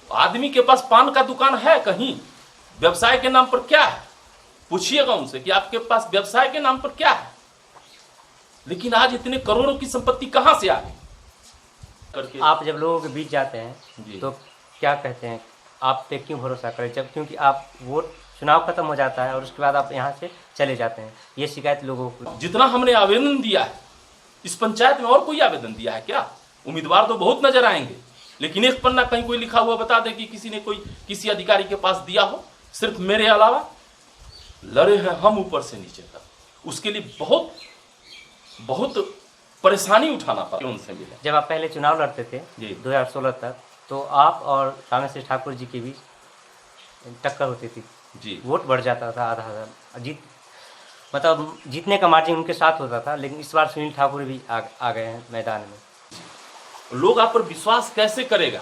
आदमी के पास पान का दुकान है कहीं? व्यवसाय के नाम पर क्या है? पूछिएगा उनसे कि आपके पास व्यवसाय के नाम पर क्या है। लेकिन आज इतने करोड़ों की संपत्ति कहां से आ गई करके। आप जब लोगों के बीच जाते हैं तो क्या कहते हैं, आप पे क्यों भरोसा करें? जब क्योंकि आप वोट चुनाव खत्म हो जाता है और उसके बाद आप यहाँ से चले जाते हैं, ये शिकायत लोगों को। जितना हमने आवेदन दिया है इस पंचायत में, और कोई आवेदन दिया है क्या? उम्मीदवार तो बहुत नजर आएंगे, लेकिन एक पन्ना कहीं कोई लिखा हुआ बता दे कि किसी ने कोई किसी अधिकारी के पास दिया हो। सिर्फ मेरे अलावा लड़े हैं हम ऊपर से नीचे तक, उसके लिए बहुत बहुत परेशानी उठाना पड़ा उनसे मिले। जब आप पहले चुनाव लड़ते थे 2016 तक, तो आप और रामेश्वर ठाकुर जी के बीच टक्कर होती थी जी। वोट बढ़ जाता था आधा मतलब जीतने का मार्जिन उनके साथ होता था। लेकिन इस बार सुनील ठाकुर भी आ गए हैं मैदान में। लोग आप पर विश्वास कैसे करेगा?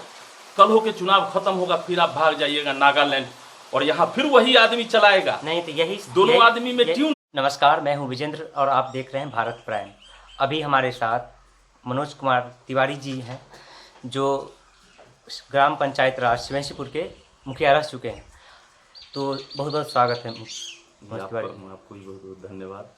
कल हो के चुनाव खत्म होगा, फिर आप भाग जाइएगा नागालैंड और यहाँ फिर वही आदमी चलाएगा। नहीं तो यही दोनों आदमी में ट्यून। नमस्कार, मैं हूं विजेंद्र और आप देख रहे हैं भारत प्राइम। अभी हमारे साथ मनोज कुमार तिवारी जी हैं, जो ग्राम पंचायत राज शिवेंशीपुर के मुखिया रह चुके हैं। तो बहुत बहुत स्वागत है मनोज तिवारी। आपको भी बहुत बहुत धन्यवाद।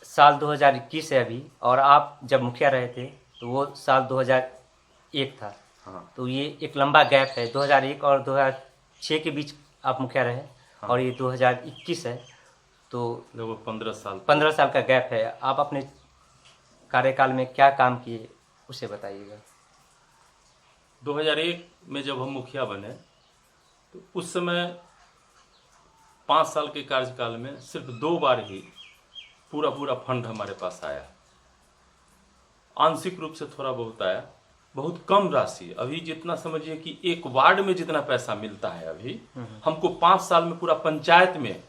साल 2021 है अभी, और आप जब मुखिया रहे थे तो वो साल 2001 था। हाँ। तो ये एक लंबा गैप है, 2001 और 2006 के बीच आप मुखिया रहे। हाँ। और ये 2021 है, तो लगभग 15 साल का गैप है। आप अपने कार्यकाल में क्या काम किए उसे बताइएगा। 2001 में जब हम मुखिया बने तो उस समय 5 साल के कार्यकाल में सिर्फ 2 बार ही पूरा फंड हमारे पास आया। आंशिक रूप से थोड़ा बहुत आया, बहुत कम राशि। अभी जितना समझिए कि एक वार्ड में जितना पैसा मिलता है अभी हमको 5 साल में पूरा पंचायत में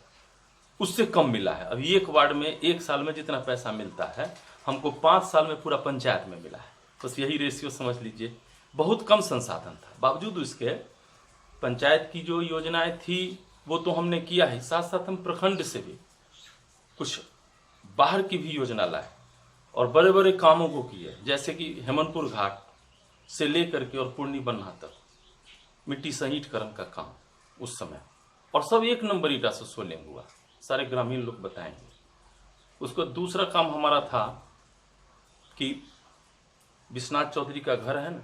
उससे कम मिला है। अभी एक वार्ड में एक साल में जितना पैसा मिलता है हमको 5 साल में पूरा पंचायत में मिला है। बस यही रेशियो समझ लीजिए। बहुत कम संसाधन था, बावजूद इसके पंचायत की जो योजनाएं थी वो तो हमने किया ही, साथ साथ हम प्रखंड से भी कुछ बाहर की भी योजना लाए और बड़े बड़े कामों को किए। जैसे कि हेमनपुर घाट से लेकर के और पूर्णी बन्हा तक मिट्टी सहीटकरण का काम उस समय, और सब 1 नंबर ईटा से सोलिंग हुआ, सारे ग्रामीण लोग बताएंगे। उसको दूसरा काम हमारा था कि विश्वनाथ चौधरी का घर है ना,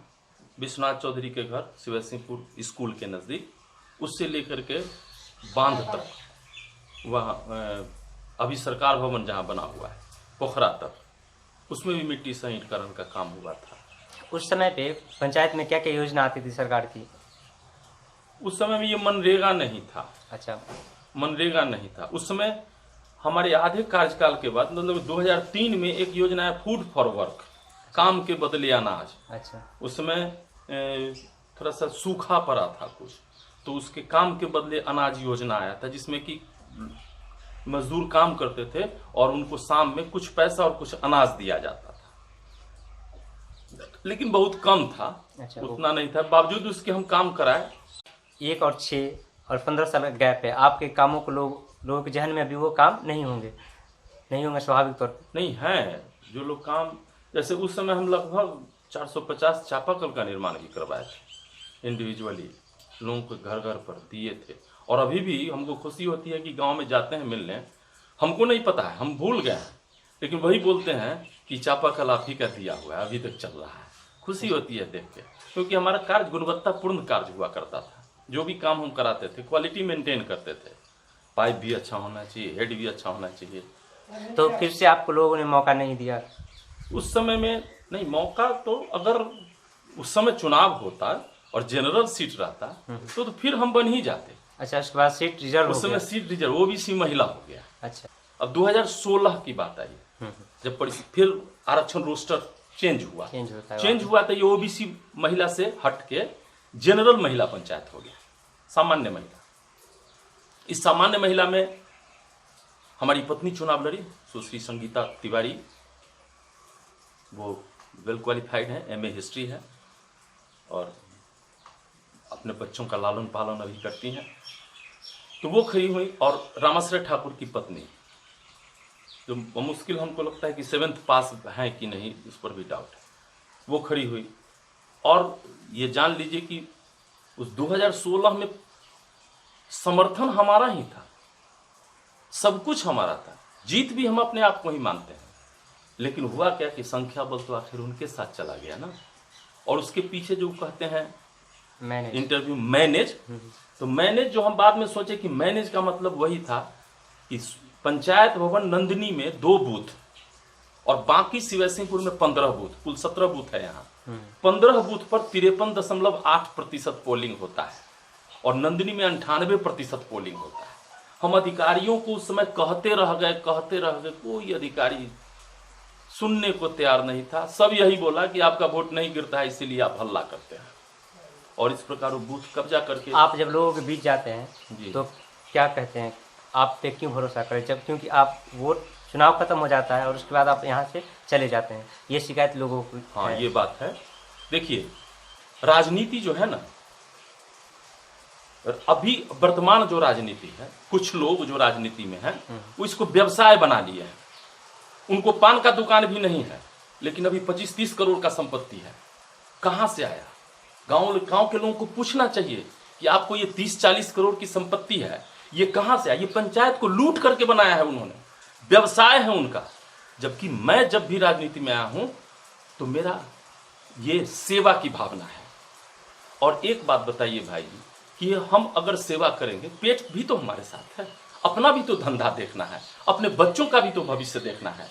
विश्वनाथ चौधरी के घर शिवेंशीपुर स्कूल के नज़दीक, उससे लेकर के बांध तक, वहाँ अभी सरकार भवन जहाँ बना हुआ है पोखरा तक, उसमें भी मिट्टी सहीटकरण का काम हुआ था। उस समय पे पंचायत में क्या क्या योजना आती थी सरकार की? उस समय में ये मनरेगा नहीं था। अच्छा, मनरेगा नहीं था उस समय। हमारे आधे कार्यकाल के बाद मतलब 2003 में एक योजना है फूड फॉर वर्क, काम के बदले अनाज। अच्छा। उस समय थोड़ा सा सूखा पड़ा था कुछ, तो उसके काम के बदले अनाज योजना आया था, जिसमें कि मजदूर काम करते थे और उनको शाम में कुछ पैसा और कुछ अनाज दिया जाता था, लेकिन बहुत कम था। अच्छा, उतना नहीं था। बावजूद उसके हम काम कराए। 1 और 6 और 15 साल का गैप है। आपके कामों को लोगों के जहन में अभी वो काम नहीं होंगे स्वाभाविक तौर पर। नहीं है जो लोग काम, जैसे उस समय हम लगभग 450 चापाकल का निर्माण भी करवाए थे, इंडिविजुअली लोगों को घर घर पर दिए थे। और अभी भी हमको खुशी होती है कि गांव में जाते हैं मिलने, हमको नहीं पता है, हम भूल गए हैं, लेकिन वही बोलते हैं कि चापाकल आप ही का दिया हुआ है, अभी तक चल रहा है। खुशी होती है देख के, क्योंकि हमारा कार्य गुणवत्तापूर्ण कार्य हुआ करता था। जो भी काम हम कराते थे क्वालिटी मेंटेन करते थे, पाइप भी अच्छा होना चाहिए, हेड भी अच्छा होना चाहिए। तो फिर से आपको लोगों ने मौका नहीं दिया उस समय में? नहीं, मौका तो अगर उस समय चुनाव होता और जनरल सीट रहता तो फिर हम बन ही जाते। अच्छा, उसके बाद सीट रिजर्व उस समय सीट रिजर्व, ओबीसी महिला हो गया। अच्छा। अब 2016 की बात आई जब फिर आरक्षण रोस्टर चेंज हुआ तो ये ओबीसी महिला से हट के जनरल महिला पंचायत हो गया, सामान्य महिला। इस सामान्य महिला में हमारी पत्नी चुनाव लड़ी, सुश्री संगीता तिवारी। वो वेल क्वालिफाइड है, एमए हिस्ट्री है और अपने बच्चों का लालन पालन अभी करती हैं। तो वो खड़ी हुई, और रामेश्वर ठाकुर की पत्नी, जो मुश्किल हमको लगता है कि 7th पास है कि नहीं, उस पर भी डाउट है, वो खड़ी हुई। और ये जान लीजिए कि उस 2016 में समर्थन हमारा ही था, सब कुछ हमारा था, जीत भी हम अपने आप को ही मानते हैं। लेकिन हुआ क्या कि संख्या बल तो आखिर उनके साथ चला गया ना। और उसके पीछे जो कहते हैं मैनेज इंटरव्यू मैनेज, तो मैनेज जो हम बाद में सोचे कि मैनेज का मतलब वही था कि पंचायत भवन नंदिनी में 2 बूथ और बाकी शिवसिंहपुर में 15 बूथ, कुल 17 बूथ है यहाँ। 15 बूथ पर 53.8% पोलिंग होता है और नंदिनी में 98% पोलिंग होता है। हम अधिकारियों को उस समय कहते रह गए, कोई अधिकारी सुनने को तैयार नहीं था। सब यही बोला कि आपका वोट नहीं गिरता है इसीलिए आप हल्ला करते हैं, और इस प्रकार वो बूथ कब्जा करके। आप जब लोगों के बीच जाते हैं तो क्या कहते हैं, आप पे क्यों भरोसा करें, जब क्योंकि आप वोट चुनाव खत्म हो जाता है और उसके बाद आप यहाँ से चले जाते हैं, ये शिकायत लोगों को हाँ ये बात है। देखिए राजनीति जो है ना, अभी वर्तमान जो राजनीति है, कुछ लोग जो राजनीति में हैं वो इसको व्यवसाय बना लिए हैं। उनको पान का दुकान भी नहीं है, लेकिन अभी 25-30 करोड़ का संपत्ति है। कहाँ से आया? गांव के लोगों को पूछना चाहिए कि आपको ये 30-40 करोड़ की संपत्ति है, ये कहाँ से आया? ये पंचायत को लूट करके बनाया है उन्होंने, व्यवसाय है उनका। जबकि मैं जब भी राजनीति में आया हूं तो मेरा ये सेवा की भावना है। और एक बात बताइए भाई कि हम अगर सेवा करेंगे, पेट भी तो हमारे साथ है, अपना भी तो धंधा देखना है, अपने बच्चों का भी तो भविष्य देखना है।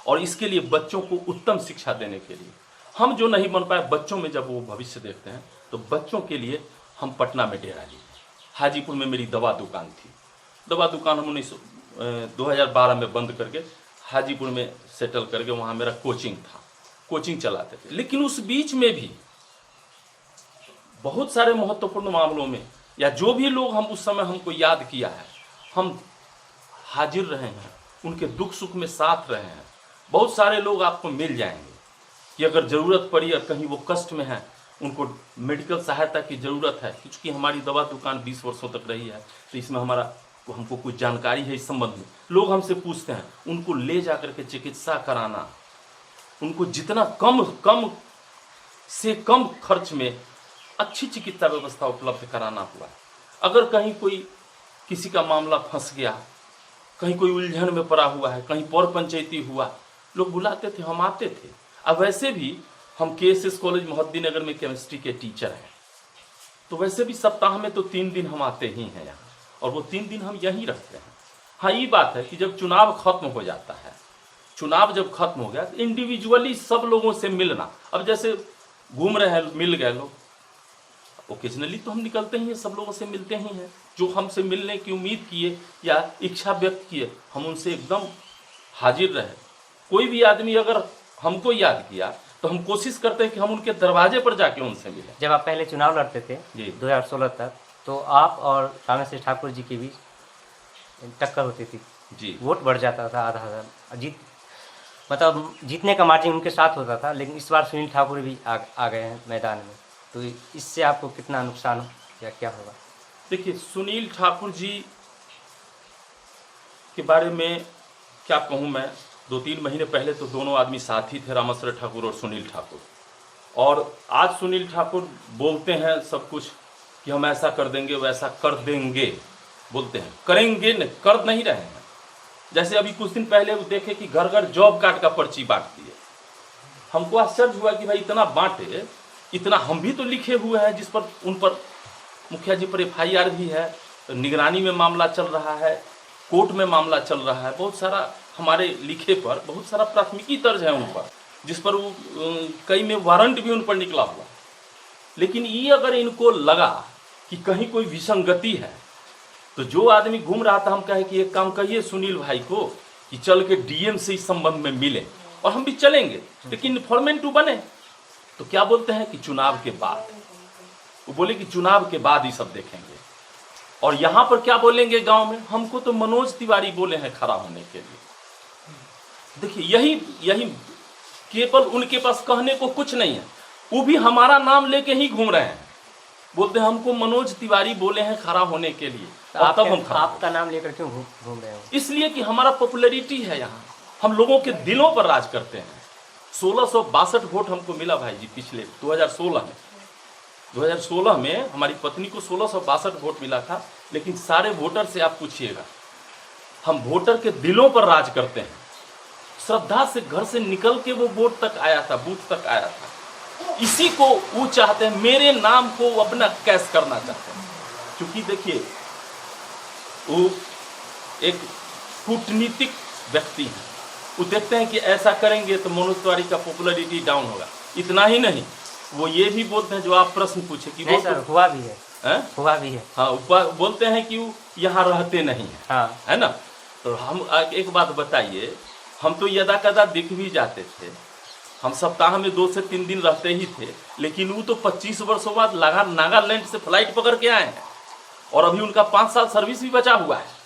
और इसके लिए बच्चों को उत्तम शिक्षा देने के लिए हम जो नहीं बन पाए, बच्चों में जब वो भविष्य देखते हैं तो बच्चों के लिए हम पटना में डेरा लिए। हाजीपुर में मेरी दवा दुकान थी, दवा दुकान हम 2012 में बंद करके हाजीपुर में सेटल करके वहाँ मेरा कोचिंग था, कोचिंग चलाते थे। लेकिन उस बीच में भी बहुत सारे महत्वपूर्ण मामलों में, या जो भी लोग हम उस समय हमको याद किया है, हम हाजिर रहे हैं, उनके दुख सुख में साथ रहे हैं। बहुत सारे लोग आपको मिल जाएंगे कि अगर ज़रूरत पड़ी और कहीं वो कष्ट में है, उनको मेडिकल सहायता की ज़रूरत है, क्योंकि हमारी दवा दुकान 20 वर्षों तक रही है, तो इसमें हमको कुछ जानकारी है इस संबंध में। लोग हमसे पूछते हैं, उनको ले जा करके चिकित्सा कराना, उनको जितना कम से कम खर्च में अच्छी चिकित्सा व्यवस्था उपलब्ध कराना हुआ। अगर कहीं कोई किसी का मामला फंस गया, कहीं कोई उलझन में पड़ा हुआ है, कहीं पौर पंचायती हुआ, लोग बुलाते थे, हम आते थे। अब वैसे भी हम KSS कॉलेज मोहद्दीनगर में केमिस्ट्री के टीचर हैं, तो वैसे भी सप्ताह में तो 3 दिन हम आते ही हैं यहाँ, और वो 3 दिन हम यहीं रहते हैं। हाँ ये बात है कि जब चुनाव खत्म हो जाता है, चुनाव जब खत्म हो गया तो इंडिविजुअली सब लोगों से मिलना, अब जैसे घूम रहे हैं, मिल गए लोग, ओकेजनली तो हम निकलते ही हैं, सब लोगों से मिलते ही हैं। जो हमसे मिलने की उम्मीद किए या इच्छा व्यक्त किए, हम उनसे एकदम हाजिर रहे। कोई भी आदमी अगर हमको याद किया तो हम कोशिश करते हैं कि हम उनके दरवाजे पर जाके उनसे मिलें। जब आप पहले चुनाव लड़ते थे जी 2016 तक, तो आप और रामेश्वर ठाकुर जी के बीच टक्कर होती थी जी, वोट बढ़ जाता था आधा, मतलब जीतने का मार्जिन उनके साथ होता था। लेकिन इस बार सुनील ठाकुर भी आ गए हैं मैदान में, तो इससे आपको कितना नुकसान या क्या होगा? देखिए सुनील ठाकुर जी के बारे में क्या कहूँ मैं, 2-3 महीने पहले तो दोनों आदमी साथ ही थे, रामेश्वर ठाकुर और सुनील ठाकुर। और आज सुनील ठाकुर बोलते हैं सब कुछ कि हम ऐसा कर देंगे, वैसा कर देंगे, बोलते हैं, करेंगे नहीं, कर नहीं रहे हैं। जैसे अभी कुछ दिन पहले वो देखे कि घर घर जॉब कार्ड का पर्ची बांट दिए। हमको आश्चर्य हुआ कि भाई इतना बांटे, इतना हम भी तो लिखे हुए हैं, जिस पर उन पर मुखिया जी पर FIR भी है, निगरानी में मामला चल रहा है, कोर्ट में मामला चल रहा है, बहुत सारा हमारे लिखे पर बहुत सारा प्राथमिकी दर्ज है उन पर, जिस पर वो कई में वारंट भी उन पर निकला हुआ। लेकिन ये अगर इनको लगा कि कहीं कोई विसंगति है, तो जो आदमी घूम रहा था, हम कहे कि एक काम कहिए सुनील भाई को कि चल के DM से इस संबंध में मिले, और हम भी चलेंगे, लेकिन इन्फॉर्मेंट बने। तो क्या बोलते हैं कि चुनाव के बाद, वो बोले कि चुनाव के बाद ही सब देखेंगे। और यहाँ पर क्या बोलेंगे गांव में, हमको तो मनोज तिवारी बोले हैं खड़ा होने के लिए। देखिए यही केवल उनके पास कहने को कुछ नहीं है, वो भी हमारा नाम लेके ही घूम रहे हैं, बोलते हैं हमको मनोज तिवारी बोले हैं खड़ा होने के लिए। और तब हम आपका नाम लेकर क्यों घूम रहे हो? इसलिए कि हमारा पॉपुलैरिटी है, यहाँ हम लोगों के दिलों पर राज करते हैं। 1662 वोट हमको मिला भाई जी पिछले 2016 में, 2016 में हमारी पत्नी को 1662 वोट मिला था, लेकिन सारे वोटर से आप पूछिएगा, हम वोटर के दिलों पर राज करते हैं। श्रद्धा से घर से निकल के वो वोट तक आया था, बूथ तक आया था। इसी को वो चाहते हैं, मेरे नाम को वो अपना कैश करना चाहते हैं। क्योंकि देखिए, वो एक कूटनीतिक व्यक्ति हैं, वो देखते हैं कि ऐसा करेंगे तो मनोज तिवारी का पॉपुलैरिटी डाउन होगा। इतना ही नहीं, वो ये भी बोलते हैं, जो आप प्रश्न पूछे कि नहीं वो सर, हुआ भी है, हुआ भी है। हाँ, बोलते हैं कि वो यहाँ रहते नहीं है, हाँ, है ना। तो हम एक बात बताइए, हम तो यदा कदा दिख भी जाते थे, हम सप्ताह में 2 से 3 दिन रहते ही थे, लेकिन वो तो 25 वर्षों बाद नागालैंड से फ्लाइट पकड़ के आए हैं, और अभी उनका 5 साल सर्विस भी बचा हुआ है।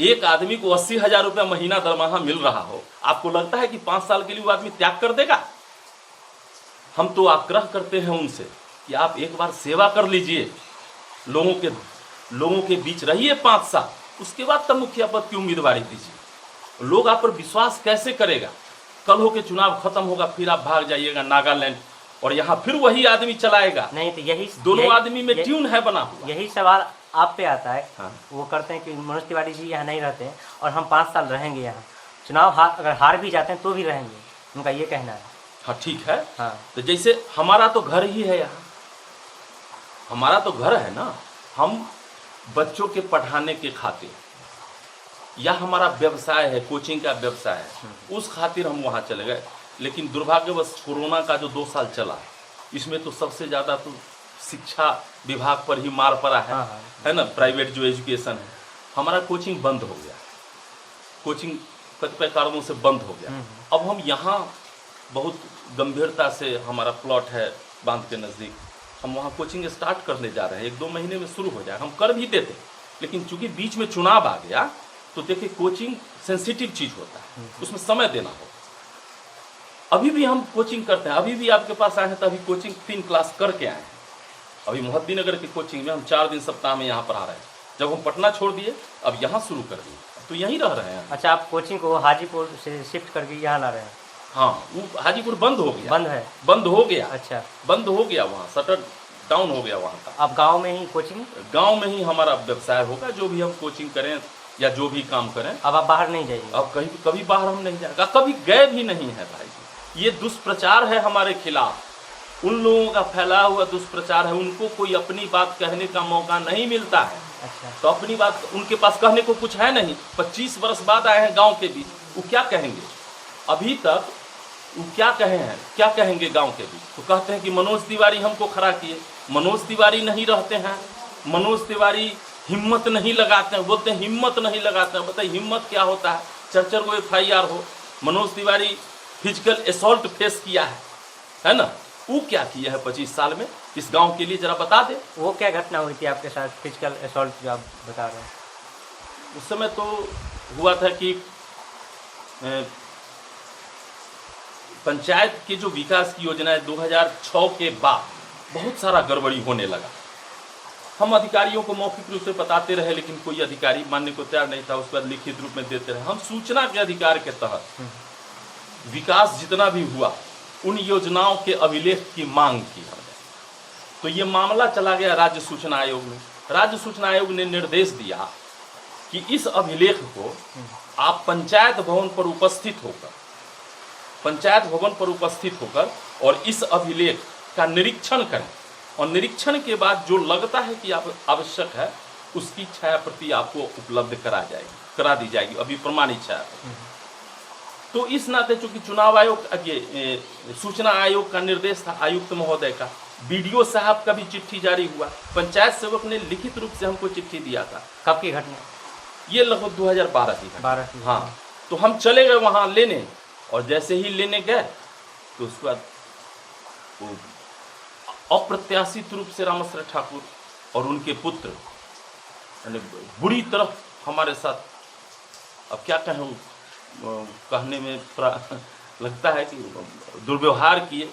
एक आदमी को 80,000 रुपया महीना दरमाहा मिल रहा हो, आपको लगता है कि 5 साल के लिए वो आदमी त्याग कर देगा? हम तो आग्रह करते हैं उनसे कि आप एक बार सेवा कर लीजिए, लोगों के बीच रहिए 5 साल, उसके बाद तब मुखिया पद की उम्मीदवारी दीजिए। लोग आप पर विश्वास कैसे करेगा? कल हो के चुनाव खत्म होगा, फिर आप भाग जाइएगा नागालैंड, और यहाँ फिर वही आदमी चलाएगा। नहीं तो यही दोनों आदमी में ट्यून है बना हुआ। यही सवाल आप पे आता है। हाँ। वो करते हैं कि मनोज तिवारी जी यहाँ नहीं रहते हैं और हम 5 साल रहेंगे यहाँ, चुनाव अगर हार भी जाते हैं तो भी रहेंगे, उनका ये कहना है। हाँ ठीक है। हाँ, तो जैसे हमारा तो घर ही है यहाँ, हमारा तो घर है ना, हम बच्चों के पढ़ाने के खातिर, या हमारा व्यवसाय है, कोचिंग का व्यवसाय है, उस खातिर हम वहाँ चले गए। लेकिन दुर्भाग्यवश कोरोना का जो 2 साल चला, इसमें तो सबसे ज़्यादा तो शिक्षा विभाग पर ही मार पड़ा है। हाँ, है ना। प्राइवेट जो एजुकेशन है, हमारा कोचिंग बंद हो गया, कोचिंग कतिपय कारणों से बंद हो गया। अब हम यहाँ बहुत गंभीरता से, हमारा प्लॉट है बांध के नज़दीक, हम वहाँ कोचिंग स्टार्ट करने जा रहे हैं। 1-2 महीने में शुरू हो जाएगा। हम कर भी देते, लेकिन चूंकि बीच में चुनाव आ गया, तो देखिए कोचिंग सेंसिटिव चीज़ होता है, उसमें समय देना होगा। अभी भी हम कोचिंग करते हैं, अभी भी आपके पास आए हैं तो अभी कोचिंग 3 क्लास करके आए हैं। अभी मोहद्दीनगर की कोचिंग में हम 4 दिन सप्ताह में यहाँ पर आ रहे हैं। जब हम पटना छोड़ दिए, अब यहाँ शुरू कर दिए, तो यहीं रह रहे हैं। अच्छा, आप कोचिंग को हाजीपुर से शिफ्ट करके यहाँ ला रहे हैं? हाँ, वो हाजीपुर बंद हो गया। बंद है? बंद हो गया। अच्छा, बंद हो गया, वहाँ शटर डाउन हो गया वहाँ का। आप गांव में ही कोचिंग? गांव में ही हमारा व्यवसाय होगा, जो भी हम कोचिंग करें या जो भी काम करें। अब आप बाहर नहीं जाइए? अब कभी बाहर हम नहीं जाएगा, कभी गए भी नहीं है भाई। ये दुष्प्रचार है हमारे खिलाफ, उन लोगों का फैला हुआ दुष्प्रचार है। उनको कोई अपनी बात कहने का मौका नहीं मिलता है। अच्छा, तो अपनी बात उनके पास कहने को कुछ है नहीं। 25 वर्ष बाद आए हैं गांव के बीच, वो क्या कहेंगे? अभी तक वो क्या कहे हैं, क्या कहेंगे गांव के बीच? तो कहते हैं कि मनोज तिवारी हमको खड़ा किए। मनोज तिवारी नहीं रहते हैं, मनोज तिवारी हिम्मत नहीं लगाते हैं, बोलते हैं हिम्मत नहीं लगाते हैं। बताइए हिम्मत क्या होता है? चर्चर को FIR हो, Manoj Tiwari physical assault face किया है ना। वो क्या किया है 25 साल में इस गांव के लिए, जरा बता दे। वो क्या घटना हुई थी आपके साथ, फिजिकल असॉल्ट जो आप बता रहे हैं? उस समय तो हुआ था कि पंचायत की जो विकास की योजनाएं 2006 के बाद बहुत सारा गड़बड़ी होने लगा। हम अधिकारियों को मौखिक रूप से बताते रहे, लेकिन कोई अधिकारी मानने को तैयार नहीं था। उसके बाद लिखित रूप में देते रहे। हम सूचना के अधिकार के तहत विकास जितना भी हुआ, उन योजनाओं के अभिलेख की मांग की हमने। तो ये मामला चला गया राज्य सूचना आयोग में। राज्य सूचना आयोग ने निर्देश दिया कि इस अभिलेख को आप पंचायत भवन पर उपस्थित होकर और इस अभिलेख का निरीक्षण करें, और निरीक्षण के बाद जो लगता है कि आप आवश्यक है, उसकी छाया प्रति आपको उपलब्ध करा दी जाएगी, अभी प्रमाणित छाया। तो इस नाते चूंकि चुनाव आयोग, सूचना आयोग का निर्देश था, आयुक्त महोदय का, BDO साहब का भी चिट्ठी जारी हुआ, पंचायत सेवक ने लिखित रूप से हमको चिट्ठी दिया था। कब की घटना? ये लगभग 2012 की घटना। 12 की? हाँ। तो हम चले गए वहाँ लेने, और जैसे ही लेने गए तो उसके बाद अप्रत्याशित रूप से रामेश्वर ठाकुर और उनके पुत्र बुरी तरह हमारे साथ, अब क्या कहें, कहने में लगता है कि दुर्व्यवहार किए।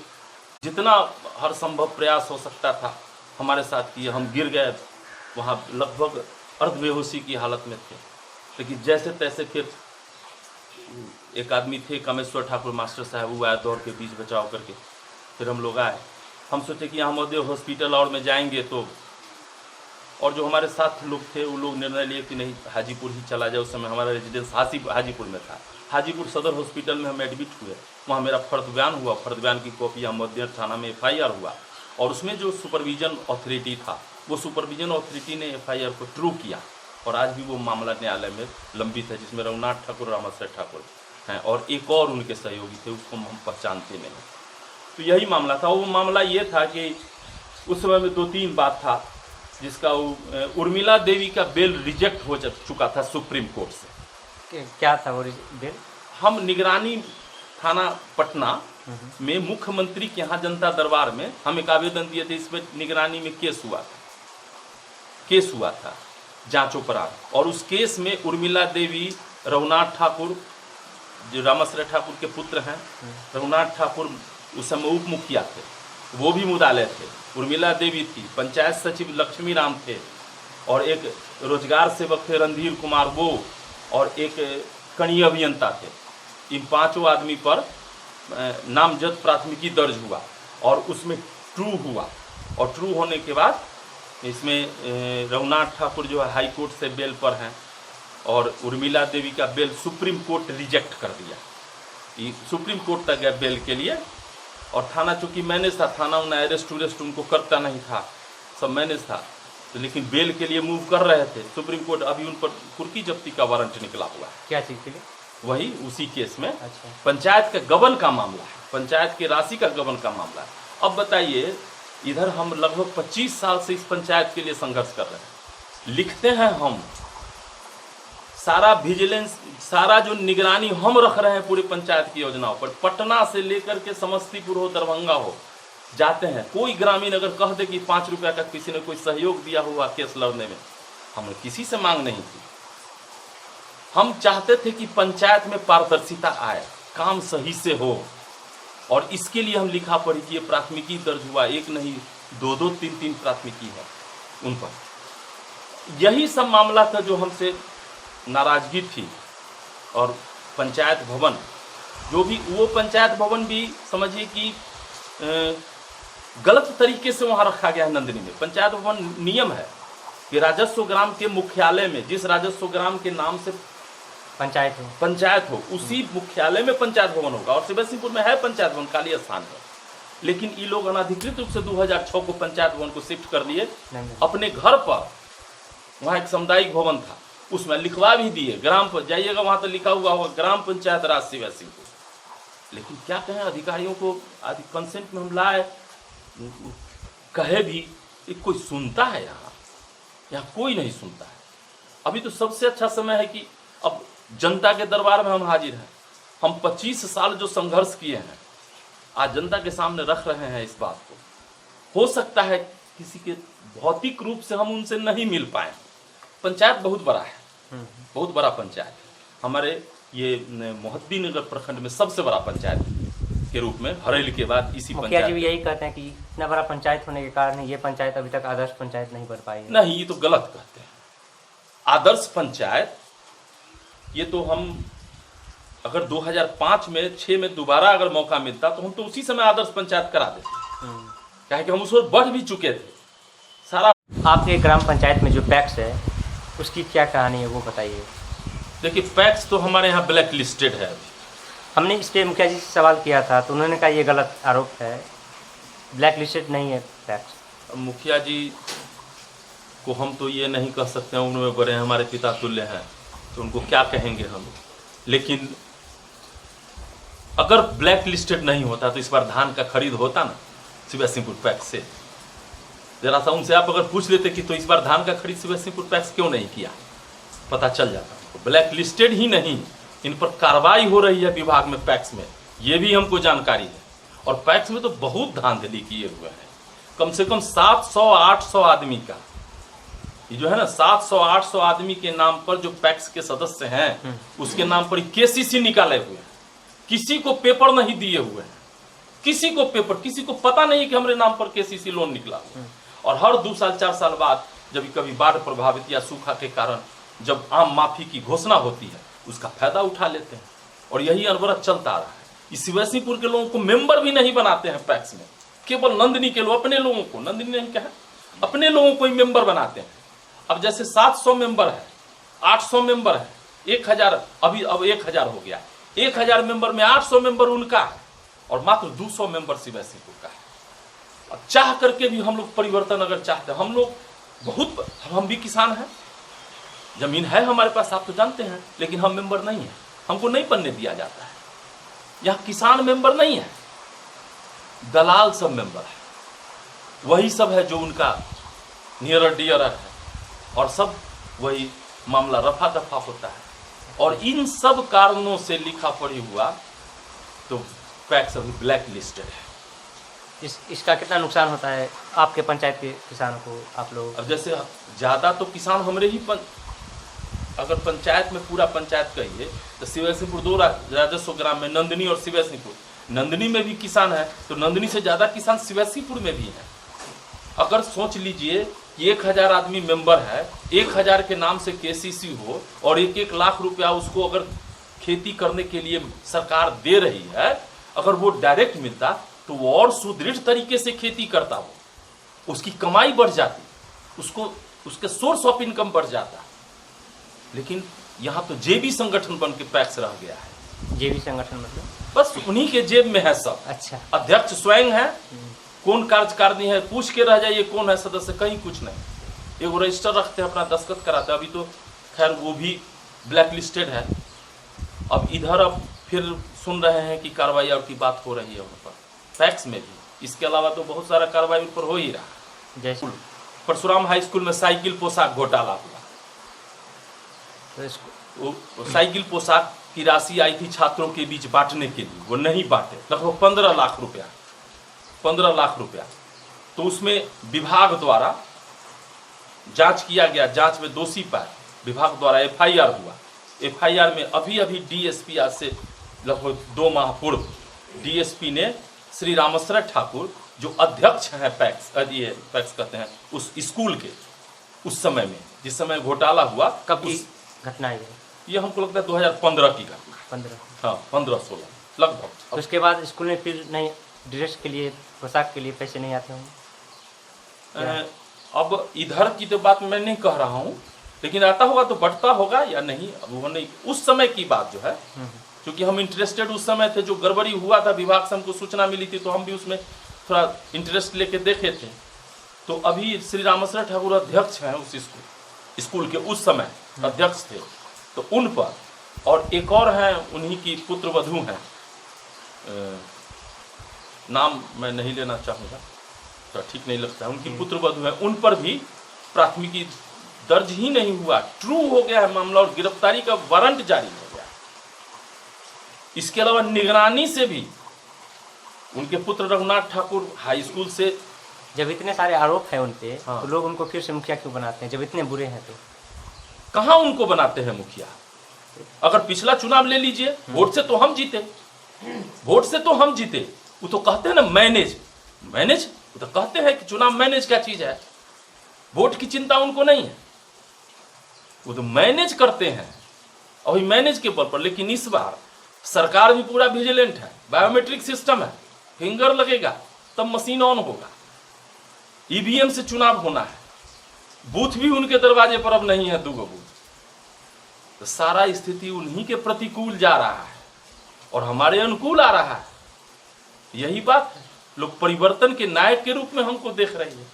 जितना हर संभव प्रयास हो सकता था हमारे साथ किए। हम गिर गए वहाँ, लगभग अर्धबेहोशी की हालत में थे, लेकिन जैसे तैसे फिर एक आदमी थे कामेश्वर ठाकुर मास्टर साहब, वो आए दौड़ के बीच बचाव करके, फिर हम लोग आए। हम सोचे कि यहाँ महोदय हॉस्पिटल और में जाएंगे तो, और जो हमारे साथ लोग थे वो लोग निर्णय लिए कि नहीं हाजीपुर ही चला जाए। उस समय हमारा रेजिडेंस हाजीपुर में था। हाजीपुर सदर हॉस्पिटल में हम एडमिट हुए, वहाँ मेरा फर्द बयान हुआ। फर्द बयान की कॉपी अहमदनगर थाना में FIR हुआ, और उसमें जो सुपरविजन अथॉरिटी था वो सुपरविजन अथॉरिटी ने FIR को ट्रू किया, और आज भी वो मामला न्यायालय में लंबित है, जिसमें रघुनाथ ठाकुर, रामाश्रय ठाकुर हैं और एक और उनके सहयोगी थे, उसको हम पहचानते नहीं। तो यही मामला था। वो मामला ये था कि उस समय में 2-3 बात था, जिसका उर्मिला देवी का बेल रिजेक्ट हो चुका था सुप्रीम कोर्ट से। क्या था वो बिल? हम निगरानी थाना पटना में मुख्यमंत्री के यहाँ जनता दरबार में हम एक आवेदन दिए थे। इसमें निगरानी में केस हुआ था जांचोपराध, और उस केस में उर्मिला देवी, रघुनाथ ठाकुर जो रामाश्रय ठाकुर के पुत्र हैं, रघुनाथ ठाकुर उस समय उप मुखिया थे, वो भी मुदालय थे। उर्मिला देवी थी, पंचायत सचिव लक्ष्मी राम थे, और एक रोजगार सेवक थे रणधीर कुमार वो, और एक कनीय अभियंता थे। इन 5 आदमी पर नामजद प्राथमिकी दर्ज हुआ, और उसमें ट्रू हुआ, और ट्रू होने के बाद इसमें रघुनाथ ठाकुर जो है हाई कोर्ट से बेल पर हैं, और उर्मिला देवी का बेल सुप्रीम कोर्ट रिजेक्ट कर दिया। ये सुप्रीम कोर्ट तक गया बेल के लिए, और थाना चूँकि मैनेज था, थाना उन्हें अरेस्ट उनको करता नहीं था, सब मैनेज था, तो लेकिन बेल के लिए मूव कर रहे थे। सुप्रीम कोर्ट अभी उन पर कुर्की जब्ती का वारंट निकला हुआ है। क्या चीज़ के लिए? वही उसी केस में। अच्छा। पंचायत के गबन का मामला है, पंचायत की राशि का गबन का मामला है। अब बताइए, इधर हम लगभग 25 साल से इस पंचायत के लिए संघर्ष कर रहे हैं। लिखते हैं हम, सारा विजिलेंस, सारा जो निगरानी हम रख रहे हैं पूरी पंचायत की योजनाओं पर, पटना से लेकर के समस्तीपुर हो, दरभंगा हो, जाते हैं। कोई ग्रामीण अगर कह दे कि 5 रुपया का किसी ने कोई सहयोग दिया हुआ केस लड़ने में, हमने किसी से मांग नहीं की। हम चाहते थे कि पंचायत में पारदर्शिता आए, काम सही से हो, और इसके लिए हम लिखा पढ़ी कि ये प्राथमिकी दर्ज हुआ, एक नहीं 2-2, 3-3 प्राथमिकी है उन पर। यही सब मामला था जो हमसे नाराजगी थी। और पंचायत भवन जो भी, वो पंचायत भवन भी समझिए कि गलत तरीके से वहाँ रखा गया है नंदिनी में। पंचायत भवन नियम है कि राजस्व ग्राम के मुख्यालय में, जिस राजस्व ग्राम के नाम से पंचायत हो उसी मुख्यालय में पंचायत भवन होगा। और शिवसिंहपुर में है पंचायत भवन, काली स्थान है, लेकिन ये लोग अनाधिकृत रूप से 2006 को पंचायत भवन को शिफ्ट कर दिए अपने घर पर। वहाँ एक सामुदायिक भवन था, उसमें लिखवा भी दिए, ग्राम पर जाइएगा वहाँ तो लिखा हुआ होगा ग्राम पंचायत राज शिवसिंहपुर। लेकिन क्या कहें, अधिकारियों को आदि कंसेंट में हम लाए, कहे भी कोई सुनता है? यहाँ कोई नहीं सुनता है। अभी तो सबसे अच्छा समय है कि अब जनता के दरबार में हम हाजिर हैं। हम 25 साल जो संघर्ष किए हैं, आज जनता के सामने रख रहे हैं इस बात को। हो सकता है किसी के भौतिक रूप से हम उनसे नहीं मिल पाए। पंचायत बहुत बड़ा है, बहुत बड़ा पंचायत है। हमारे ये मोहद्दीनगर प्रखंड में सबसे बड़ा पंचायत के रूप में हरेल के बाद इसी पंचायत। जी भी यही कहते हैं कि इतना बड़ा पंचायत होने के कारण ये पंचायत अभी तक आदर्श पंचायत नहीं बन पाई है। नहीं, ये तो गलत कहते हैं। आदर्श पंचायत ये तो हम अगर 2005 में 6 में दोबारा अगर मौका मिलता तो हम तो उसी समय आदर्श पंचायत करा देते, क्या है कि हम उस वक्त बढ़ भी चुके थे सारा। आपके ग्राम पंचायत में जो पैक्स है उसकी क्या कहानी है वो बताइए। देखिए, पैक्स तो हमारे यहाँ ब्लैक लिस्टेड है। अभी हमने इस पर मुखिया जी से सवाल किया था तो उन्होंने कहा ये गलत आरोप है, ब्लैक लिस्टेड नहीं है पैक्स। मुखिया जी को हम तो ये नहीं कह सकते हैं, उम्र में बड़े हैं, हमारे पिता तुल्य हैं, तो उनको क्या कहेंगे हम। लेकिन अगर ब्लैक लिस्टेड नहीं होता तो इस बार धान का खरीद होता ना शिवसिंहपुर पैक्स से। जरा सा उनसे आप अगर पूछ लेते कि तो इस बार धान का खरीद शिवसिंहपुर पैक्स क्यों नहीं किया, पता चल जाता। ब्लैक लिस्टेड ही नहीं, इन पर कार्रवाई हो रही है विभाग में, पैक्स में, ये भी हमको जानकारी है। और पैक्स में तो बहुत धांधली किए हुए हैं, कम से कम 700-800 आदमी का, ये जो है ना 700-800 आदमी के नाम पर जो पैक्स के सदस्य हैं उसके नाम पर केसीसी निकाले हुए हैं। किसी को पेपर नहीं दिए हुए हैं, किसी को पेपर, किसी को पता नहीं कि हमारे नाम पर केसीसी लोन निकला हुआ। और हर 2 साल 4 साल बाद जब कभी बाढ़ प्रभावित या सूखा के कारण जब आम माफी की घोषणा होती है उसका फायदा उठा लेते हैं। और यही अनवरत चलता आ रहा है। इस शिवसिंहपुर के लोगों को मेंबर भी नहीं बनाते हैं पैक्स में, केवल नंदिनी के लोग, अपने लोगों को, नंदिनी नहीं क्या है, अपने लोगों को ही मेंबर बनाते हैं। अब जैसे 700 मेंबर है, 800 मेंबर है, 1000, अभी अब 1000 हो गया, 1000 मेंबर में 800 मेंबर उनका है और मात्र 200 मेंबर शिवैसीपुर का है। अब चाह करके भी हम लोग परिवर्तन अगर चाहते हैं, हम लोग बहुत, हम भी किसान हैं, जमीन है हमारे पास, आप तो जानते हैं, लेकिन हम मेंबर नहीं है, हमको नहीं बनने दिया जाता है। यहाँ किसान मेंबर नहीं है, दलाल सब मेंबर है, वही सब है जो उनका नियर डियर है, और सब वही मामला रफा दफा होता है। और इन सब कारणों से लिखा पढ़ी हुआ तो पैक्स अभी ब्लैक लिस्टेड है। इसका कितना नुकसान होता है आपके पंचायत के किसानों को, आप लोग? अब जैसे ज़्यादा तो किसान हमारे ही अगर पंचायत में पूरा पंचायत कहिए तो शिवैसीपुर 2 राजस्व ग्राम में नंदिनी और शिवैसीपुर, नंदिनी में भी किसान है तो नंदिनी से ज़्यादा किसान शिवैसीपुर में भी हैं। अगर सोच लीजिए कि 1000 आदमी मेंबर है, 1000 के नाम से केसीसी हो और 1-1 लाख रुपया उसको अगर खेती करने के लिए सरकार दे रही है, अगर वो डायरेक्ट मिलता तो वो और सुदृढ़ तरीके से खेती करता, वो उसकी कमाई बढ़ जाती, उसको उसके सोर्स ऑफ इनकम बढ़ जाता। लेकिन यहाँ तो जेबी संगठन बन के पैक्स रह गया है। जेबी संगठन मतलब? बस उन्हीं के जेब में है सब। अच्छा। अध्यक्ष स्वयं है, कौन कार्यकारिणी है पूछ के रह जाइए, कौन है सदस्य, कहीं कुछ नहीं। एगो रजिस्टर रखते हैं, अपना दस्तखत कराते हैं, अभी तो खैर वो भी ब्लैक लिस्टेड है। अब इधर अब फिर सुन रहे हैं कि कार्रवाई और की बात हो रही है उन पर, पैक्स में भी। इसके अलावा तो बहुत सारा कार्रवाई उन पर हो ही रहा। जैसे परशुराम हाई स्कूल में साइकिल पोशाक घोटाला हुआ, तो साइकिल पोशाक की राशि आई थी छात्रों के बीच बांटने के लिए, वो नहीं बांटे, लगभग 15 लाख रुपया, 15 लाख रुपया। तो उसमें विभाग द्वारा जांच किया गया, जांच में दोषी पाए, विभाग द्वारा एफआईआर हुआ। एफआईआर में अभी अभी डीएसपी आज से लगभग 2 माह पूर्व डीएसपी ने श्री रामेश्वर ठाकुर जो अध्यक्ष हैं पैक्स, ये पैक्स कहते हैं उस स्कूल के, उस समय में जिस समय घोटाला हुआ, कब की घटना है ये हमको लगता है 2015 की घटना। 15? हाँ, 15-16 लगभग। तो उसके बाद स्कूल में फिर नहीं, ड्रेस के लिए, पोशाक के लिए पैसे नहीं आते होंगे? अब इधर की तो बात मैं नहीं कह रहा हूँ, लेकिन आता होगा तो बढ़ता होगा या नहीं, अब वो नहीं, उस समय की बात जो है, क्योंकि हम इंटरेस्टेड उस समय थे, जो गड़बड़ी हुआ था विभाग से हमको सूचना मिली थी, तो हम भी उसमें थोड़ा इंटरेस्ट लेके देखे थे। तो अभी श्री रामेश्वर ठाकुर अध्यक्ष हैं उस स्कूल के, उस समय अध्यक्ष थे, तो उन पर, और एक और हैं उन्हीं की पुत्रवधू हैं, नाम मैं नहीं लेना चाहूँगा, तो ठीक नहीं लगता है, उनकी पुत्रवधू है, उन पर भी प्राथमिकी दर्ज ही नहीं हुआ, ट्रू हो गया है मामला और गिरफ्तारी का वारंट जारी हो गया। इसके अलावा निगरानी से भी उनके पुत्र रघुनाथ ठाकुर हाई स्कूल से, जब इतने सारे आरोप हैं उन पे, हाँ। तो लोग उनको फिर से मुखिया क्यों बनाते हैं जब इतने बुरे हैं? तो कहाँ उनको बनाते हैं मुखिया? अगर पिछला चुनाव ले लीजिए, वोट से तो हम जीते, वोट से तो हम जीते, वो तो कहते हैं ना मैनेज, वो तो कहते हैं कि चुनाव मैनेज क्या चीज है, वोट की चिंता उनको नहीं है, वो तो मैनेज करते हैं, और मैनेज के बल पर। लेकिन इस बार सरकार भी पूरा विजिलेंट है, बायोमेट्रिक सिस्टम है, फिंगर लगेगा तब मशीन ऑन होगा, ईवीएम से चुनाव होना है, बूथ भी उनके दरवाजे पर अब नहीं है, 2 बूथ। तो सारा स्थिति उन्हीं के प्रतिकूल जा रहा है और हमारे अनुकूल आ रहा है। यही बात है, लोग परिवर्तन के नायक के रूप में हमको देख रहे हैं।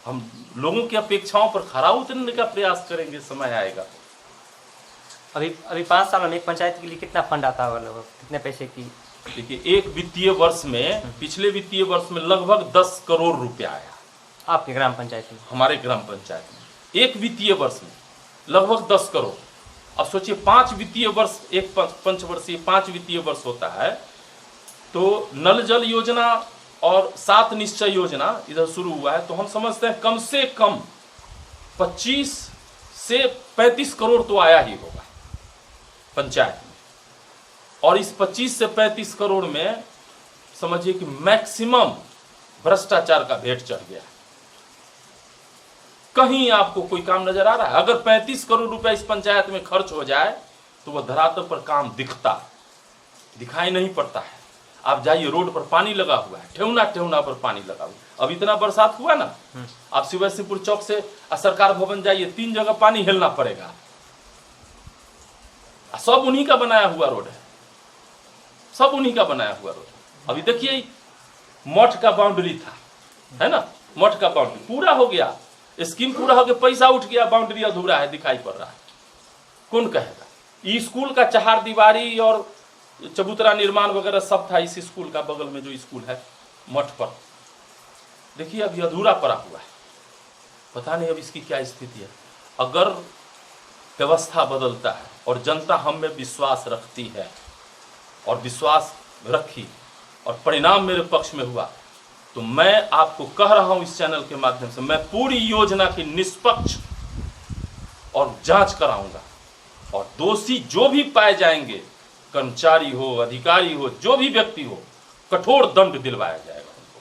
हम लोगों की अपेक्षाओं पर खरा उतरने का प्रयास करेंगे, समय आएगा। अभी 5 साल में एक पंचायत के लिए कितना फंड आता होगा, लगभग कितने पैसे की? देखिए, एक वित्तीय वर्ष में, पिछले वित्तीय वर्ष में लगभग 10 करोड़ रुपया आया आपके ग्राम पंचायत में? हमारे ग्राम पंचायत में एक वित्तीय वर्ष में लगभग 10 करोड़। अब सोचिए 5 वित्तीय वर्ष, एक पंचवर्षीय 5 वित्तीय वर्ष होता है, तो नल जल योजना और 7 निश्चय योजना इधर शुरू हुआ है, तो हम समझते हैं कम से कम 25 से 35 करोड़ तो आया ही होगा पंचायत में। और इस 25 से 35 करोड़ में समझिए कि मैक्सिमम भ्रष्टाचार का भेंट चढ़ गया। कहीं आपको कोई काम नजर आ रहा है? अगर 35 करोड़ रुपया इस पंचायत में खर्च हो जाए तो वह धरातल पर काम दिखाई नहीं पड़ता है। आप जाइए रोड पर पानी लगा हुआ है, ठेहुना ठेहुना पर पानी लगा हुआ है। अब इतना बरसात हुआ ना, आप शिवसिंहपुर चौक से सरकार भवन जाइए, 3 जगह पानी हिलना पड़ेगा। सब उन्हीं का बनाया हुआ रोड है, सब उन्हीं का बनाया हुआ रोड। अभी देखिए मठ का बाउंड्री था, है ना, मठ का बाउंड्री पूरा हो गया, स्कीम पूरा हो गया, पैसा उठ गया, बाउंड्री अधूरा है, दिखाई पड़ रहा है। कौन कहेगा? स्कूल का चहार दीवारी और चबूतरा निर्माण वगैरह सब था इस स्कूल का, बगल में जो स्कूल है मठ पर, देखिए अभी अधूरा पड़ा हुआ है। पता नहीं अब इसकी क्या स्थिति है। अगर व्यवस्था बदलता है और जनता हम में विश्वास रखती है और विश्वास रखी और परिणाम मेरे पक्ष में हुआ, तो मैं आपको कह रहा हूं इस चैनल के माध्यम से, मैं पूरी योजना की निष्पक्ष और जांच कराऊंगा और दोषी जो भी पाए जाएंगे, कर्मचारी हो, अधिकारी हो, जो भी व्यक्ति हो, कठोर दंड दिलवाया जाएगा। उनको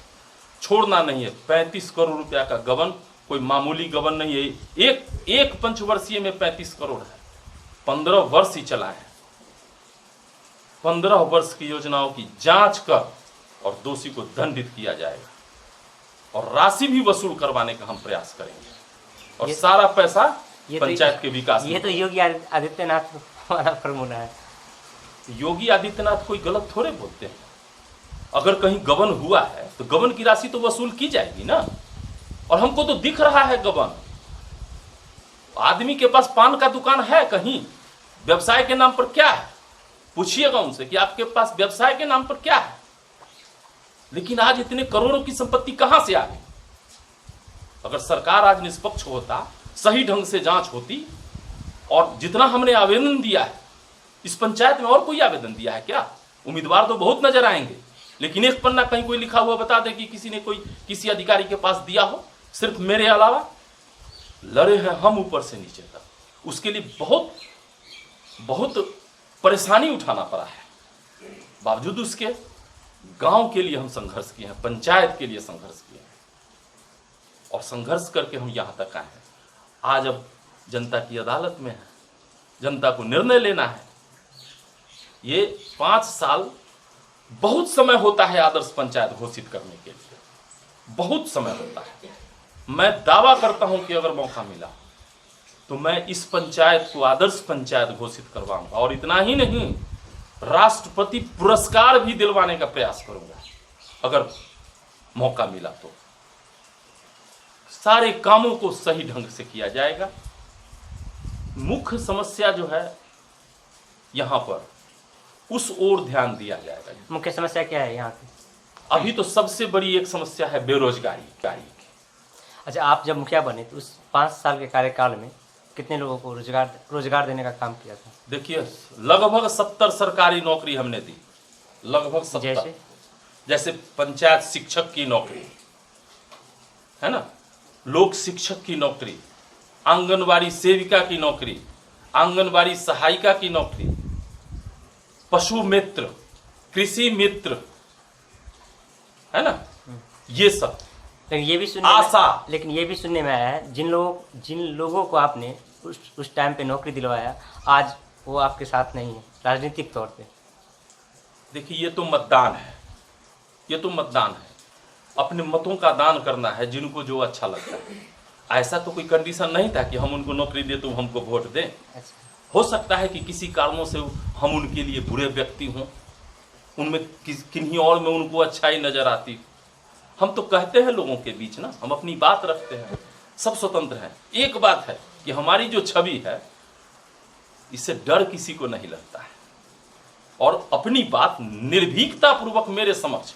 छोड़ना नहीं है। 35 करोड़ रुपया का गबन कोई मामूली गबन नहीं है। एक पंचवर्षीय में 35 करोड़ है, 15 वर्ष ही चला है। 15 वर्ष की योजनाओं की जांच कर और दोषी को दंडित किया जाएगा और राशि भी वसूल करवाने का हम प्रयास करेंगे और सारा पैसा पंचायत के विकास में। ये तो योगी आदित्यनाथ वाला फॉर्मूला है। योगी आदित्यनाथ कोई गलत थोड़े बोलते हैं। अगर कहीं गबन हुआ है तो गबन की राशि तो वसूल की जाएगी ना, और हमको तो दिख रहा है गबन। आदमी के पास पान का दुकान है, कहीं व्यवसाय के नाम पर क्या है, पूछिएगा उनसे कि आपके पास व्यवसाय के नाम पर क्या है। लेकिन आज इतने करोड़ों की संपत्ति कहां से आ गई? अगर सरकार आज निष्पक्ष होता, सही ढंग से जांच होती, और जितना हमने आवेदन दिया है इस पंचायत में, और कोई आवेदन दिया है क्या? उम्मीदवार तो बहुत नजर आएंगे, लेकिन एक पन्ना कहीं कोई लिखा हुआ बता दे कि किसी ने कोई किसी अधिकारी के पास दिया हो। सिर्फ मेरे अलावा लड़े हैं हम ऊपर से नीचे तक। उसके लिए बहुत बहुत परेशानी उठाना पड़ा है। बावजूद उसके गांव के लिए हम संघर्ष किए हैं, पंचायत के लिए संघर्ष किए हैं, और संघर्ष करके हम यहां तक आए हैं। आज अब जनता की अदालत में है, जनता को निर्णय लेना है। ये 5 साल बहुत समय होता है आदर्श पंचायत घोषित करने के लिए, बहुत समय होता है। मैं दावा करता हूं कि अगर मौका मिला तो मैं इस पंचायत को आदर्श पंचायत घोषित करवाऊंगा, और इतना ही नहीं, राष्ट्रपति पुरस्कार भी दिलवाने का प्रयास करूंगा अगर मौका मिला तो। सारे कामों को सही ढंग से किया जाएगा। मुख्य समस्या जो है यहां पर, उस ओर ध्यान दिया जाएगा। मुख्य समस्या क्या है यहाँ की? अभी तो सबसे बड़ी एक समस्या है बेरोजगारी। अच्छा, आप जब मुखिया बने तो उस 5 साल के कार्यकाल में कितने लोगों को रोजगार देने का काम किया था? देखिए, लगभग 70 सरकारी नौकरी हमने दी, लगभग 70। जैसे पंचायत शिक्षक की नौकरी है ना, लोक शिक्षक की नौकरी, आंगनबाड़ी सेविका की नौकरी, आंगनबाड़ी सहायिका की नौकरी, पशु मित्र, कृषि मित्र, है ना, ये सब। लेकिन ये भी सुनने में आया है, जिन लोगों को आपने उस टाइम पे नौकरी दिलवाया, आज वो आपके साथ नहीं है राजनीतिक तौर पे। देखिए, ये तो मतदान है, ये तो मतदान है। अपने मतों का दान करना है जिनको जो अच्छा लगता है। ऐसा तो कोई कंडीशन नहीं था कि हम उनको नौकरी दे तो हमको वोट दें। हो सकता है कि किसी कारणों से हम उनके लिए बुरे व्यक्ति हों, उनमें किन्हीं और में उनको अच्छाई नजर आती। हम तो कहते हैं लोगों के बीच ना, हम अपनी बात रखते हैं, सब स्वतंत्र हैं। एक बात है कि हमारी जो छवि है, इससे डर किसी को नहीं लगता है, और अपनी बात निर्भीकता पूर्वक मेरे समक्ष,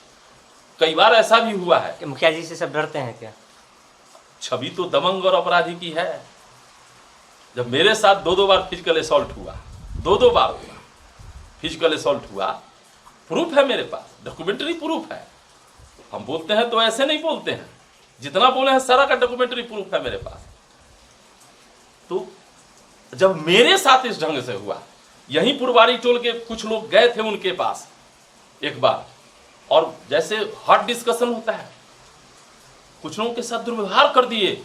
कई बार ऐसा भी हुआ है कि मुखिया जी से सब डरते हैं क्या? छवि तो दबंग और अपराधी की है। जब मेरे साथ 2 बार फिजिकल असॉल्ट हुआ, 2 बार हुआ फिजिकल असॉल्ट हुआ, प्रूफ है मेरे पास, डॉक्यूमेंट्री प्रूफ है। हम बोलते हैं तो ऐसे नहीं बोलते हैं, जितना बोले हैं सारा का डॉक्यूमेंट्री प्रूफ है मेरे पास। तो जब मेरे साथ इस ढंग से हुआ, यहीं पुरवारी टोल के कुछ लोग गए थे उनके पास एक बार, और जैसे हॉट डिस्कशन होता है, कुछ लोगों के साथ दुर्व्यवहार कर दिए,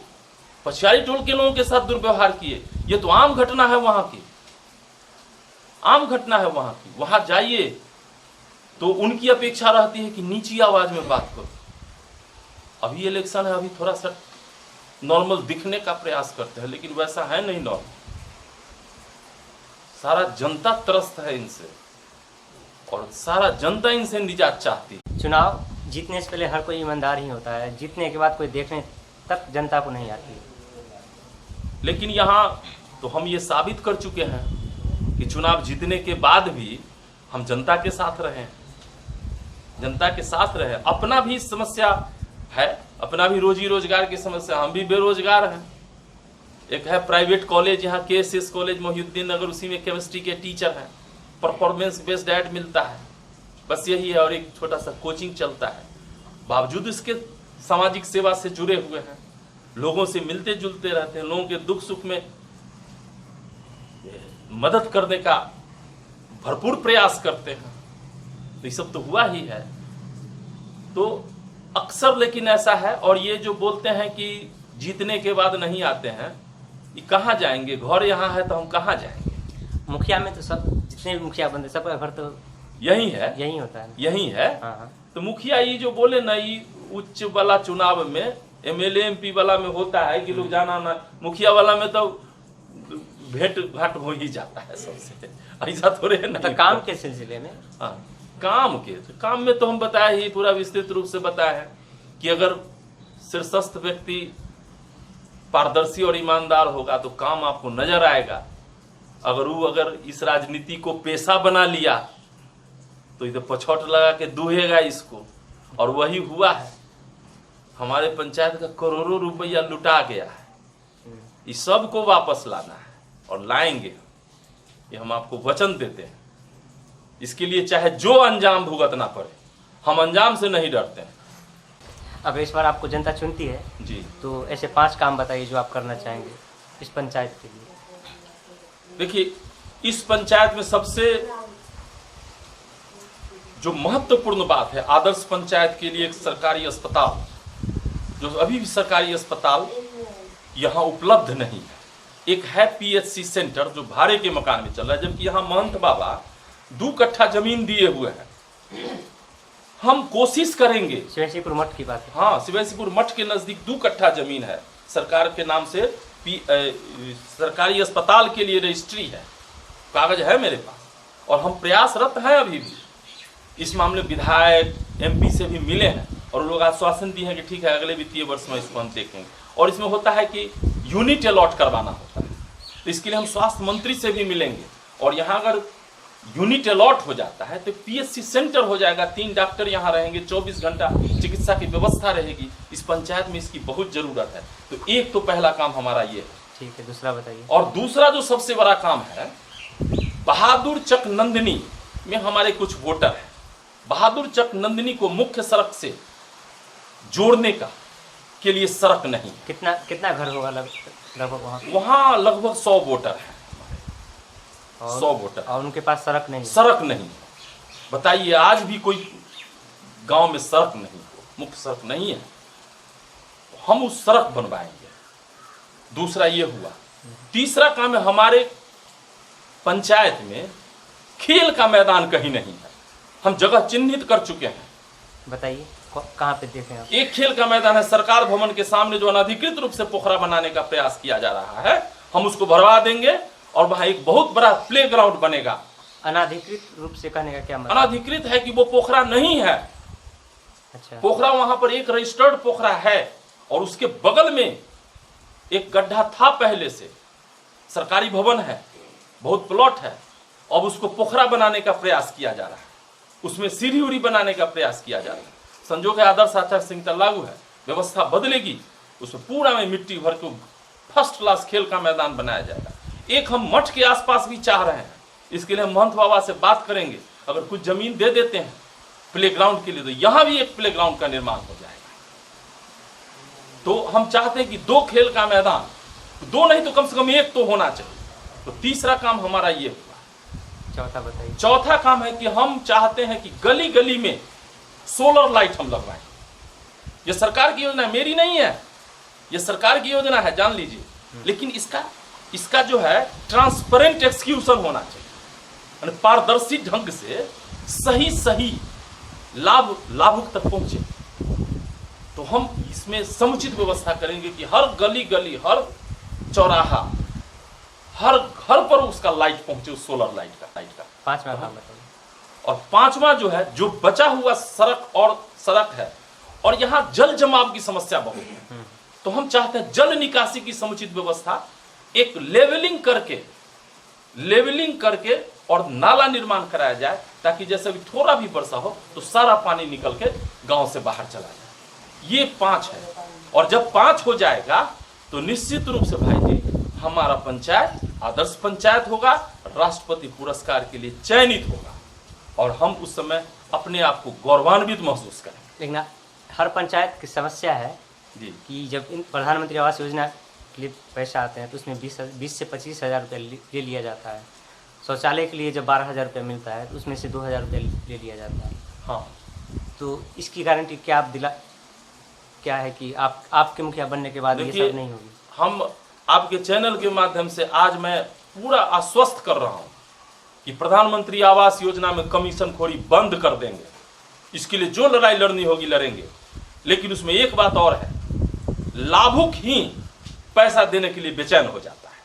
पछियारी टोल के लोगों के साथ दुर्व्यवहार किए। ये तो आम घटना है वहां की, आम घटना है वहां की। वहां जाइए, तो उनकी अपेक्षा रहती है कि नीची आवाज में बात करो। अभी इलेक्शन है, अभी थोड़ा सा नॉर्मल दिखने का प्रयास करते हैं, लेकिन वैसा है नहीं नॉर्मल। सारा जनता त्रस्त है इनसे और सारा जनता इनसे निजात चाहती है। चुनाव जीतने से पहले हर कोई ईमानदार ही होता है, जीतने के बाद कोई देखने तक जनता को नहीं आती। लेकिन यहाँ तो हम ये साबित कर चुके हैं कि चुनाव जीतने के बाद भी हम जनता के साथ रहे, जनता के साथ रहे। अपना भी समस्या है, अपना भी रोजी रोजगार की समस्या, हम भी बेरोजगार हैं। एक है प्राइवेट कॉलेज यहाँ KSS कॉलेज मोहिउद्दीन नगर, उसी में केमिस्ट्री के टीचर हैं, परफॉर्मेंस बेस्ड ऐड मिलता है, बस यही है। और एक छोटा सा कोचिंग चलता है। बावजूद इसके सामाजिक सेवा से जुड़े हुए हैं, लोगों से मिलते जुलते रहते हैं, लोगों के दुख सुख में मदद करने का भरपूर प्रयास करते हैं। तो ये सब तो हुआ ही है। तो अक्सर लेकिन ऐसा है, और ये जो बोलते हैं कि जीतने के बाद नहीं आते हैं, ये कहाँ जाएंगे? घर यहाँ है तो हम कहाँ जाएंगे? मुखिया में तो सब जितने भी मुखिया बनते सबका घर तो यही है, यही होता है। यही है। हाँ। तो मुखिया ये जो बोले ना, ये उच्च वाला चुनाव में MLA MP वाला में होता है कि लोग जाना ना, मुखिया वाला में तो भेंट घाट हो ही जाता है सबसे, ऐसा थोड़े है ना। मतलब काम के सिलसिले में, हाँ, काम में तो हम बताया ही, पूरा विस्तृत रूप से बताया है कि अगर शीर्षस्थ व्यक्ति पारदर्शी और ईमानदार होगा तो काम आपको नजर आएगा। अगर इस राजनीति को पेशा बना लिया तो इधर पछौट लगा के दूहेगा इसको, और वही हुआ है। हमारे पंचायत का करोड़ों रुपया लुटा गया है, इस सब को वापस लाना है और लाएंगे, ये हम आपको वचन देते हैं। इसके लिए चाहे जो अंजाम भुगतना पड़े, हम अंजाम से नहीं डरते हैं। अब इस बार आपको जनता चुनती है जी, तो ऐसे 5 काम बताइए जो आप करना चाहेंगे इस पंचायत के लिए। देखिए, इस पंचायत में सबसे जो महत्वपूर्ण बात है, आदर्श पंचायत के लिए एक सरकारी अस्पताल, जो अभी भी सरकारी अस्पताल यहाँ उपलब्ध नहीं है। एक है PHC सेंटर जो भाड़े के मकान में चल रहा है, जबकि यहाँ महंत बाबा 2 कट्ठा जमीन दिए हुए हैं। हम कोशिश करेंगे, शिवैसीपुर मठ की बात है। हाँ, शिवैसीपुर मठ के नजदीक 2 कट्ठा जमीन है, सरकार के नाम से सरकारी अस्पताल के लिए रजिस्ट्री है, कागज है मेरे पास, और हम प्रयासरत हैं अभी भी इस मामले। विधायक MP से भी मिले हैं और लोग आश्वासन दिए हैं कि ठीक है, अगले वित्तीय वर्ष में इसको हम देखेंगे। और इसमें होता है कि यूनिट अलॉट करवाना होता है, तो इसके लिए हम स्वास्थ्य मंत्री से भी मिलेंगे। और यहाँ अगर यूनिट अलॉट हो जाता है तो PHC सेंटर हो जाएगा, 3 डॉक्टर यहाँ रहेंगे, 24 घंटा चिकित्सा की व्यवस्था रहेगी। इस पंचायत में इसकी बहुत जरूरत है। तो एक तो पहला काम हमारा ये है। ठीक है, दूसरा बताइए। और दूसरा जो सबसे बड़ा काम है, बहादुर चक नंदिनी में हमारे कुछ वोटर हैं। बहादुर चक नंदिनी को मुख्य सड़क से जोड़ने का के लिए सड़क नहीं। कितना घर होगा लगभग वहाँ लगभग 100 वोटर हैं, 100 वोटर, और उनके पास सड़क नहीं। सड़क नहीं। बताइए, आज भी कोई गांव में सड़क नहीं, मुख्य सड़क नहीं है, हम उस सड़क बनवाएंगे। दूसरा ये हुआ। तीसरा काम है, हमारे पंचायत में खेल का मैदान कहीं नहीं है, हम जगह चिन्हित कर चुके हैं। बताइए कहाँ पे देखें आप? एक खेल का मैदान है सरकार भवन के सामने, जो अनधिकृत रूप से पोखरा बनाने का प्रयास किया जा रहा है, हम उसको भरवा देंगे और वहां एक बहुत बड़ा प्ले ग्राउंड बनेगा। अनाधिकृत रूप से कहने का क्या मतलब? अनाधिकृत है कि वो पोखरा नहीं है। अच्छा। पोखरा वहां पर एक रजिस्टर्ड पोखरा है और उसके बगल में एक गड्ढा था पहले से, सरकारी भवन है, बहुत प्लॉट है, अब उसको पोखरा बनाने का प्रयास किया जा रहा है, उसमें सीढ़ी उड़ी बनाने का प्रयास किया जा रहा है। संजोग है आदर्श आचार संहिता लागू है, व्यवस्था बदलेगी, उसमें पूरा में मिट्टी भर के फर्स्ट क्लास खेल का मैदान बनाया जाएगा। एक हम मठ के आसपास भी चाह रहे हैं, इसके लिए हम महंत बाबा से बात करेंगे, अगर कुछ जमीन दे देते हैं प्ले ग्राउंड के लिए तो यहाँ भी एक प्ले ग्राउंड का निर्माण हो जाएगा। तो हम चाहते हैं कि 2 खेल का मैदान, 2 नहीं तो कम से कम 1 तो होना चाहिए। तो तीसरा काम हमारा ये हुआ। चौथा बताइए। चौथा काम है कि हम चाहते हैं कि गली गली में सोलर लाइट हम लगवाएं। ये सरकार की योजना मेरी नहीं है, ये सरकार की योजना है, जान लीजिए। लेकिन इसका जो है ट्रांसपेरेंट एक्सक्यूशन होना चाहिए। यानी पारदर्शी ढंग से सही लाभुक तक पहुंचे। तो हम इसमें समुचित व्यवस्था करेंगे कि हर गली गली, हर चौराहा, हर घर पर उसका लाइट पहुंचे, उस सोलर लाइट का। पांचवा काम बताइए। और पांचवा जो है, जो बचा हुआ सड़क है, और यहाँ जल जमाव की समस्या बहुत है, तो हम चाहते हैं जल निकासी की समुचित व्यवस्था, एक लेवलिंग करके और नाला निर्माण कराया जाए, ताकि जैसे भी थोड़ा भी वर्षा हो तो सारा पानी निकल के गांव से बाहर चला जाए। ये 5 है। और जब 5 हो जाएगा तो निश्चित रूप से भाई जी हमारा पंचायत आदर्श पंचायत होगा, राष्ट्रपति पुरस्कार के लिए चयनित होगा, और हम उस समय अपने आप को गौरवान्वित महसूस करेंगे। लेकिन हर पंचायत की समस्या है जी कि जब इन प्रधानमंत्री आवास योजना के लिए पैसा आते हैं तो उसमें 20 से 25 हज़ार रुपये ले लिया जाता है। शौचालय के लिए जब 12,000 रुपये मिलता है तो उसमें से 2,000 रुपये ले लिया जाता है। हाँ, तो इसकी गारंटी क्या है कि आपके मुखिया बनने के बाद ये सब नहीं होगी? हम आपके चैनल के माध्यम से आज मैं पूरा आश्वस्त कर रहा हूं कि प्रधानमंत्री आवास योजना में कमीशनखोरी बंद कर देंगे। इसके लिए जो लड़ाई लड़नी होगी लड़ेंगे। लेकिन उसमें एक बात और है, लाभुक ही पैसा देने के लिए बेचैन हो जाता है।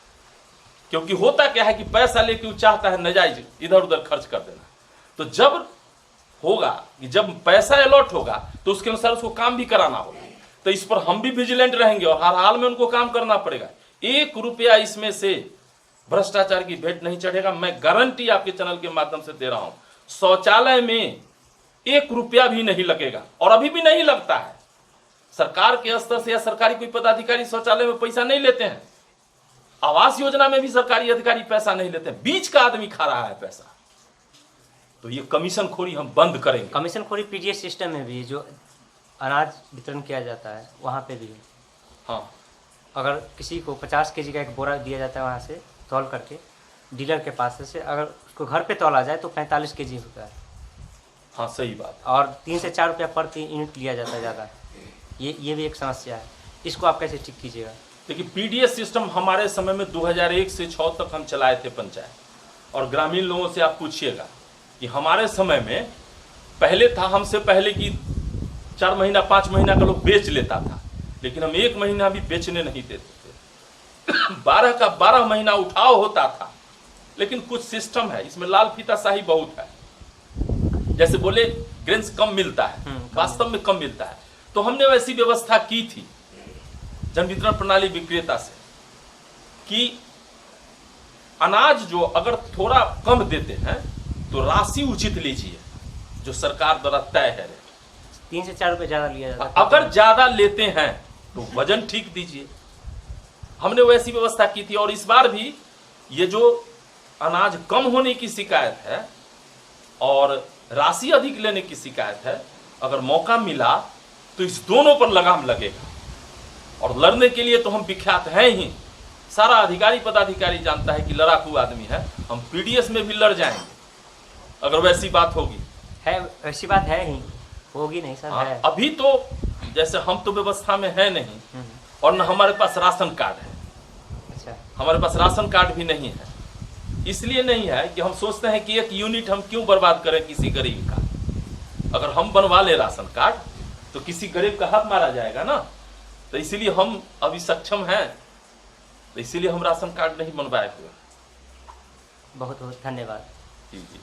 क्योंकि होता क्या है कि पैसा लेके वो चाहता है नाजायज इधर उधर खर्च कर देना। तो जब होगा कि जब पैसा अलॉट होगा तो उसके अनुसार उसको काम भी कराना होगा। तो इस पर हम भी विजिलेंट रहेंगे और हर हाल में उनको काम करना पड़ेगा। 1 रुपया इसमें से भ्रष्टाचार की भेंट नहीं चढ़ेगा। मैं गारंटी आपके चैनल के माध्यम से दे रहा हूं, शौचालय में 1 रुपया भी नहीं लगेगा, और अभी भी नहीं लगता है। सरकार के स्तर से या सरकारी कोई पदाधिकारी शौचालय में पैसा नहीं लेते हैं। आवास योजना में भी सरकारी अधिकारी पैसा नहीं लेते हैं, बीच का आदमी खा रहा है पैसा। तो ये कमीशनखोरी हम बंद करेंगे। कमीशनखोरी पीडीएस सिस्टम में भी जो अनाज वितरण किया जाता है वहाँ पे भी है। हाँ, अगर किसी को 50 केजी का एक बोरा दिया जाता है वहाँ से तौल करके डीलर के पास से, अगर उसको घर पे तौला जाए तो 45 केजी होता है। हाँ, सही बात है। और 3 से 4 रुपया प्रति यूनिट लिया जाता है ज़्यादा। ये भी एक समस्या है। इसको आप कैसे ठीक कीजिएगा? देखिए, पीडीएस सिस्टम हमारे समय में 2001 से 6 तक हम चलाए थे पंचायत। और ग्रामीण लोगों से आप पूछिएगा कि हमारे समय में पहले था, हमसे पहले की 4 महीना 5 महीना का लोग बेच लेता था, लेकिन हम 1 महीना भी बेचने नहीं देते थे। 12 का 12 महीना उठाव होता था। लेकिन कुछ सिस्टम है, इसमें लाल फीताशाही बहुत है। जैसे बोले ग्रेन्स कम मिलता है, वास्तव में कम मिलता है। तो हमने वैसी व्यवस्था की थी जन वितरण प्रणाली विक्रेता से कि अनाज जो अगर थोड़ा कम देते हैं तो राशि उचित लीजिए, जो सरकार द्वारा तय है। 3 से 4 रुपये ज़्यादा लिया जाता है। अगर ज्यादा लेते हैं तो वजन ठीक दीजिए। हमने वैसी व्यवस्था की थी। और इस बार भी ये जो अनाज कम होने की शिकायत है और राशि अधिक लेने की शिकायत है, अगर मौका मिला तो इस दोनों पर लगाम लगेगा। और लड़ने के लिए तो हम विख्यात हैं ही। सारा अधिकारी पदाधिकारी जानता है कि लड़ाकू आदमी है। हम पीडीएस में भी लड़ जाएंगे अगर वैसी बात होगी। है, वैसी बात है ही, होगी नहीं सर। हाँ, है। अभी तो जैसे हम तो व्यवस्था में है नहीं, और न हमारे पास राशन कार्ड है। अच्छा, हमारे पास राशन कार्ड भी नहीं है। इसलिए नहीं है कि हम सोचते हैं कि 1 यूनिट हम क्यों बर्बाद करें किसी गरीब का। अगर हम बनवा ले राशन कार्ड तो किसी गरीब का हाथ मारा जाएगा ना। तो इसीलिए हम अभी सक्षम हैं, तो इसीलिए हम राशन कार्ड नहीं बनवाए हुए। बहुत बहुत धन्यवाद। जी जी।